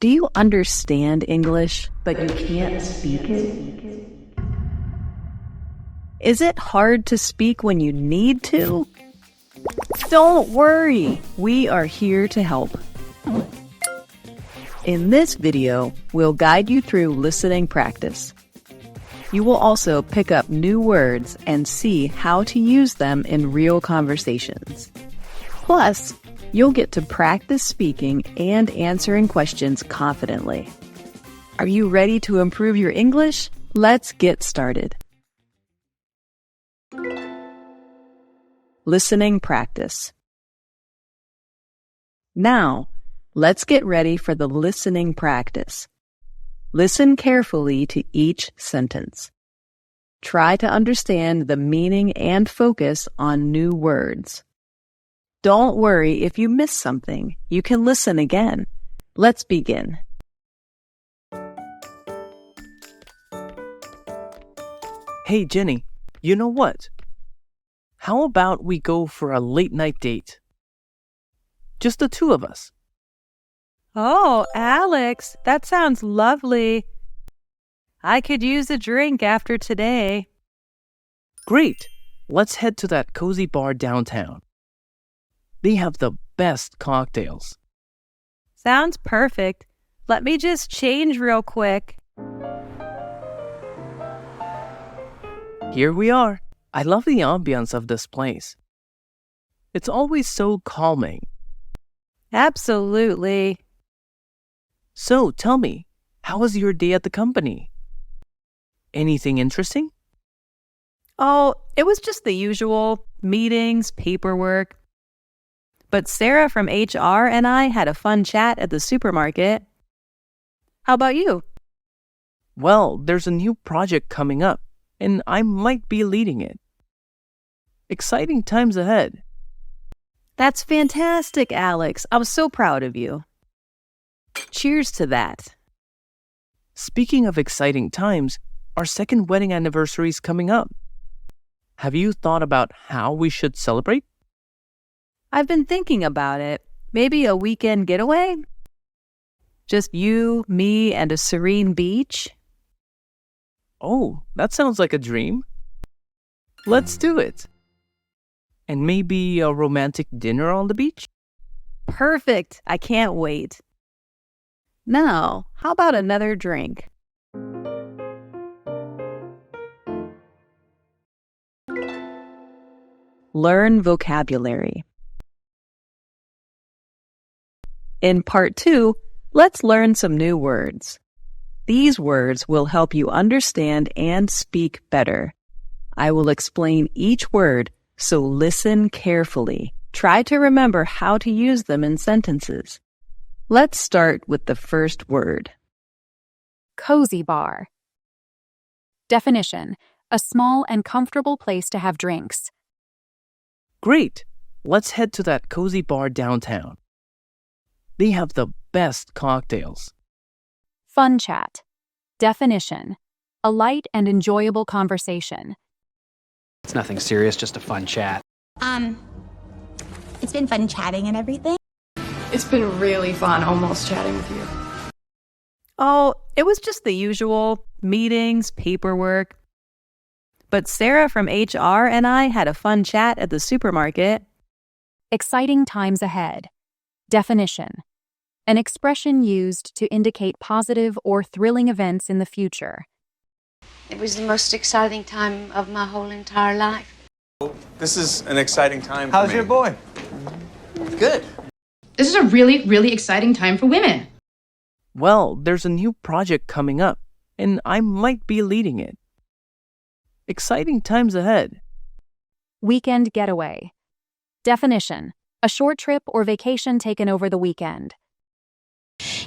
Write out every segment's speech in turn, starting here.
Do you understand English, but you can't speak it? Is it hard to speak when you need to? Don't worry, we are here to help. In this video, we'll guide you through listening practice. You will also pick up new words and see how to use them in real conversations. Plus, you'll get to practice speaking and answering questions confidently. Are you ready to improve your English? Let's get started. Listening practice. Now, let's get ready for the listening practice. Listen carefully to each sentence. Try to understand the meaning and focus on new words. Don't worry if you miss something. You can listen again. Let's begin. Hey, Jenny, you know what? How about we go for a late-night date? Just the two of us. Oh, Alex, that sounds lovely. I could use a drink after today. Great! Let's head to that cozy bar downtown. They have the best cocktails. Sounds perfect. Let me just change real quick. Here we are. I love the ambience of this place. It's always so calming. Absolutely. So, tell me, how was your day at the company? Anything interesting? Oh, it was just the usual meetings, paperwork. But Sarah from HR and I had a fun chat at the supermarket. How about you? Well, there's a new project coming up, and I might be leading it. Exciting times ahead. That's fantastic, Alex. I'm so proud of you. Cheers to that. Speaking of exciting times, our second wedding anniversary is coming up. Have you thought about how we should celebrate? I've been thinking about it. Maybe a weekend getaway? Just you, me, and a serene beach? Oh, that sounds like a dream. Let's do it. And maybe a romantic dinner on the beach? Perfect. I can't wait. Now, how about another drink? Learn vocabulary. In Part 2, let's learn some new words. These words will help you understand and speak better. I will explain each word, so listen carefully. Try to remember how to use them in sentences. Let's start with the first word. Cozy bar. Definition: a small and comfortable place to have drinks. Great! Let's head to that cozy bar downtown. They have the best cocktails. Fun chat. Definition: a light and enjoyable conversation. It's nothing serious, just a fun chat. It's been fun chatting and everything. It's been really fun almost chatting with you. Oh, it was just the usual meetings, paperwork. But Sarah from HR and I had a fun chat at the supermarket. Exciting times ahead. Definition: an expression used to indicate positive or thrilling events in the future. It was the most exciting time of my whole entire life. This is an exciting time for me. How's your boy? Good. This is a really, really exciting time for women. Well, there's a new project coming up, and I might be leading it. Exciting times ahead. Weekend getaway. Definition: a short trip or vacation taken over the weekend.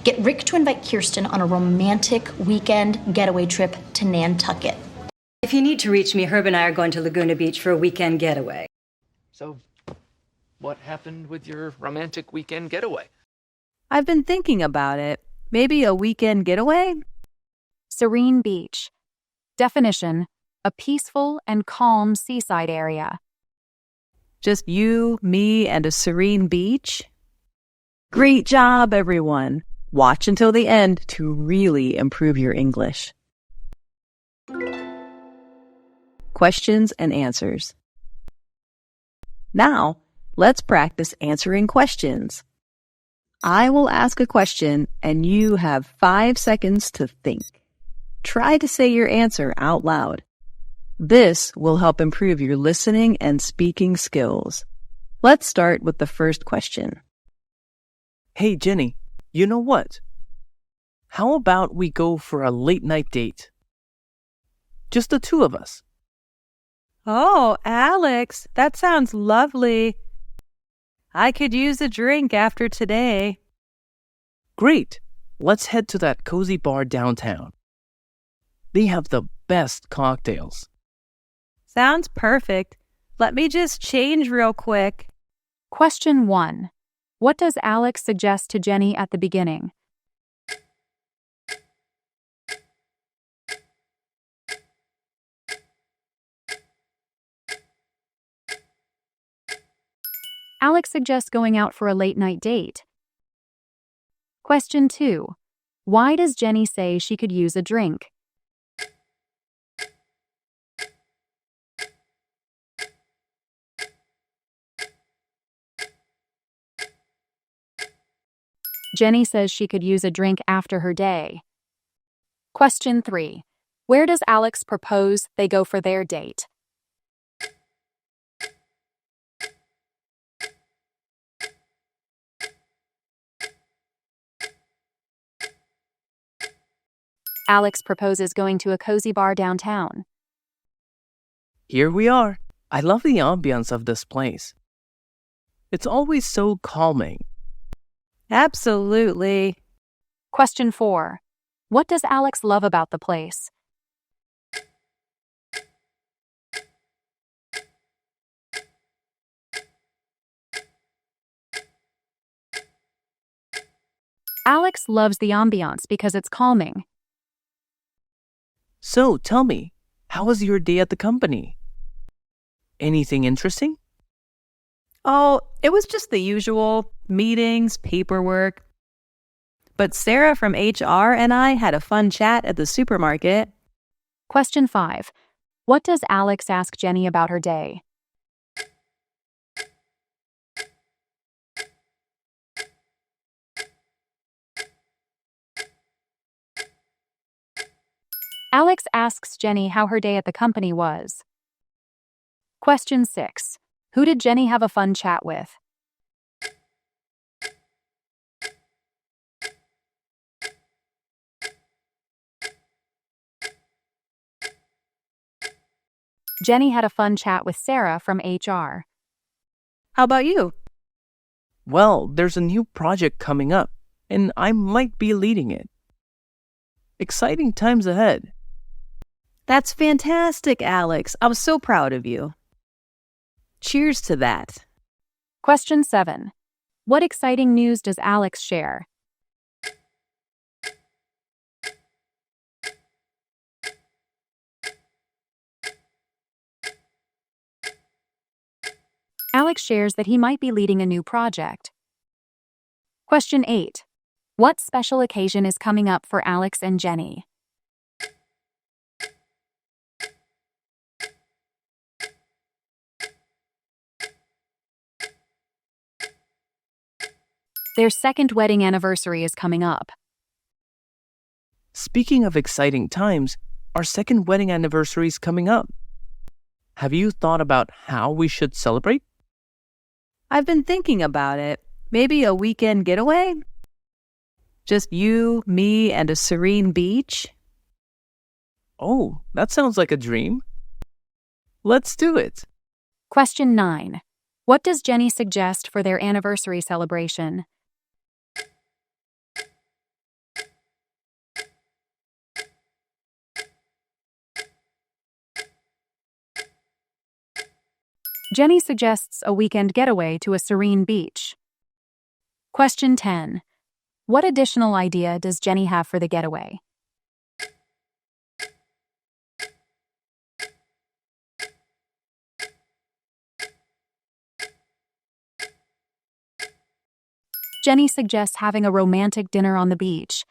Get Rick to invite Kirsten on a romantic weekend getaway trip to Nantucket. If you need to reach me, Herb and I are going to Laguna Beach for a weekend getaway. So, what happened with your romantic weekend getaway? I've been thinking about it. Maybe a weekend getaway? Serene beach. Definition: a peaceful and calm seaside area. Just you, me, and a serene beach? Great job, everyone! Watch until the end to really improve your English. Questions and answers. Now, let's practice answering questions. I will ask a question and you have 5 seconds to think. Try to say your answer out loud. This will help improve your listening and speaking skills. Let's start with the first question. Hey, Jenny, you know what? How about we go for a late night date? Just the two of us. Oh, Alex, that sounds lovely. I could use a drink after today. Great. Let's head to that cozy bar downtown. They have the best cocktails. Sounds perfect. Let me just change real quick. Question 1. What does Alex suggest to Jenny at the beginning? Alex suggests going out for a late-night date. Question 2. Why does Jenny say she could use a drink? Jenny says she could use a drink after her day. Question 3. Where does Alex propose they go for their date? Alex proposes going to a cozy bar downtown. Here we are. I love the ambience of this place. It's always so calming. Absolutely. Question 4. What does Alex love about the place? Alex loves the ambiance because it's calming. So, tell me, how was your day at the company? Anything interesting? Oh, it was just the usual meetings, paperwork. But Sarah from HR and I had a fun chat at the supermarket. Question 5. What does Alex ask Jenny about her day? Alex asks Jenny how her day at the company was. Question 6. Who did Jenny have a fun chat with? Jenny had a fun chat with Sarah from HR. How about you? Well, there's a new project coming up, and I might be leading it. Exciting times ahead. That's fantastic, Alex. I was so proud of you. Cheers to that. Question 7. What exciting news does Alex share? Alex shares that he might be leading a new project. Question 8. What special occasion is coming up for Alex and Jenny? Their second wedding anniversary is coming up. Speaking of exciting times, our second wedding anniversary is coming up. Have you thought about how we should celebrate? I've been thinking about it. Maybe a weekend getaway? Just you, me, and a serene beach? Oh, that sounds like a dream. Let's do it. Question 9. What does Jenny suggest for their anniversary celebration? Jenny suggests a weekend getaway to a serene beach. Question 10. What additional idea does Jenny have for the getaway? Jenny suggests having a romantic dinner on the beach.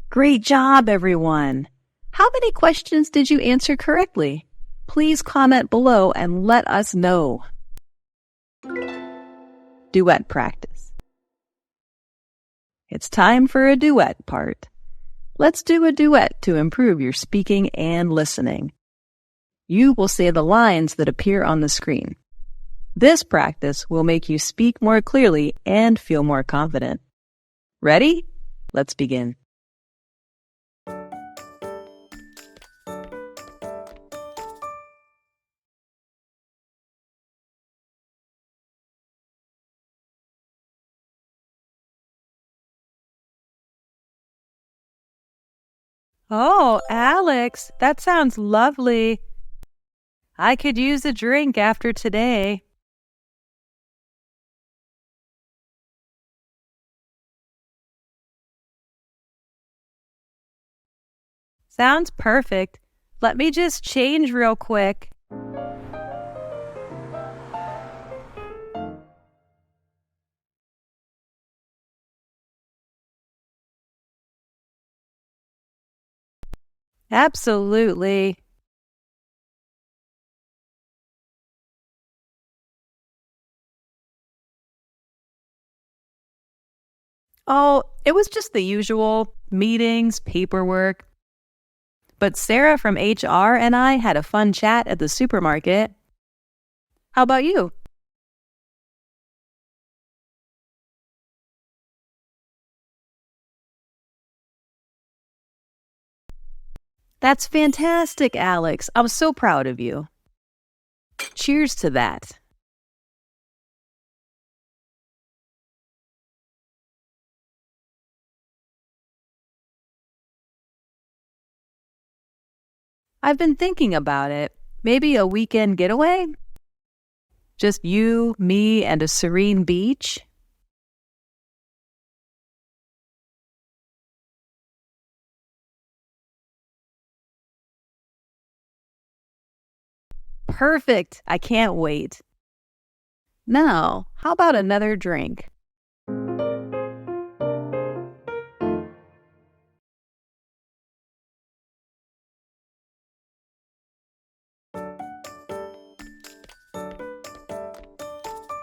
Great job, everyone! How many questions did you answer correctly? Please comment below and let us know. Duet practice. It's time for a duet part. Let's do a duet to improve your speaking and listening. You will say the lines that appear on the screen. This practice will make you speak more clearly and feel more confident. Ready? Let's begin. Oh, Alex, that sounds lovely. I could use a drink after today. Sounds perfect. Let me just change real quick. Absolutely. Oh, it was just the usual meetings, paperwork. But Sarah from HR and I had a fun chat at the supermarket. How about you? That's fantastic, Alex. I'm so proud of you. Cheers to that. I've been thinking about it. Maybe a weekend getaway? Just you, me, and a serene beach? Perfect. I can't wait. Now, how about another drink?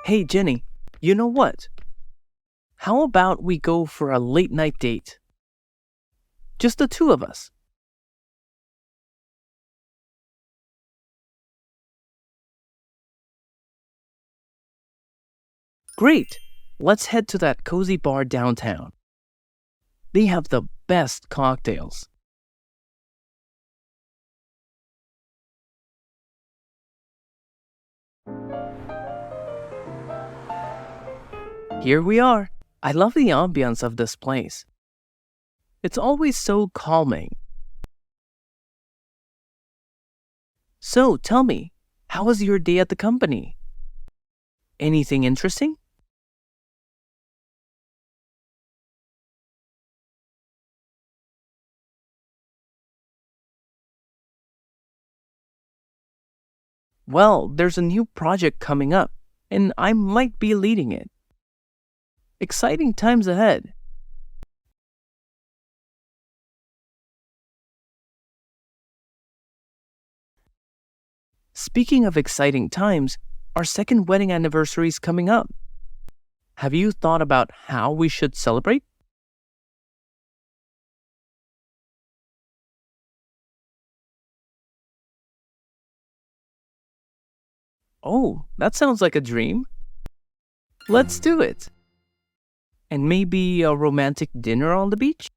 Hey, Jenny, you know what? How about we go for a late night date? Just the two of us. Great! Let's head to that cozy bar downtown. They have the best cocktails. Here we are. I love the ambience of this place. It's always so calming. So, tell me, how was your day at the company? Anything interesting? Well, there's a new project coming up, and I might be leading it. Exciting times ahead. Speaking of exciting times, our second wedding anniversary is coming up. Have you thought about how we should celebrate? Oh, that sounds like a dream. Let's do it. And maybe a romantic dinner on the beach?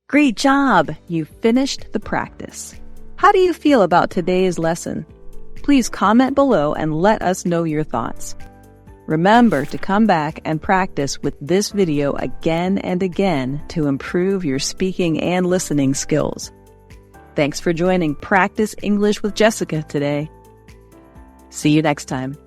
Great job! You finished the practice. How do you feel about today's lesson? Please comment below and let us know your thoughts. Remember to come back and practice with this video again and again to improve your speaking and listening skills. Thanks for joining Practice English with Jessica today. See you next time.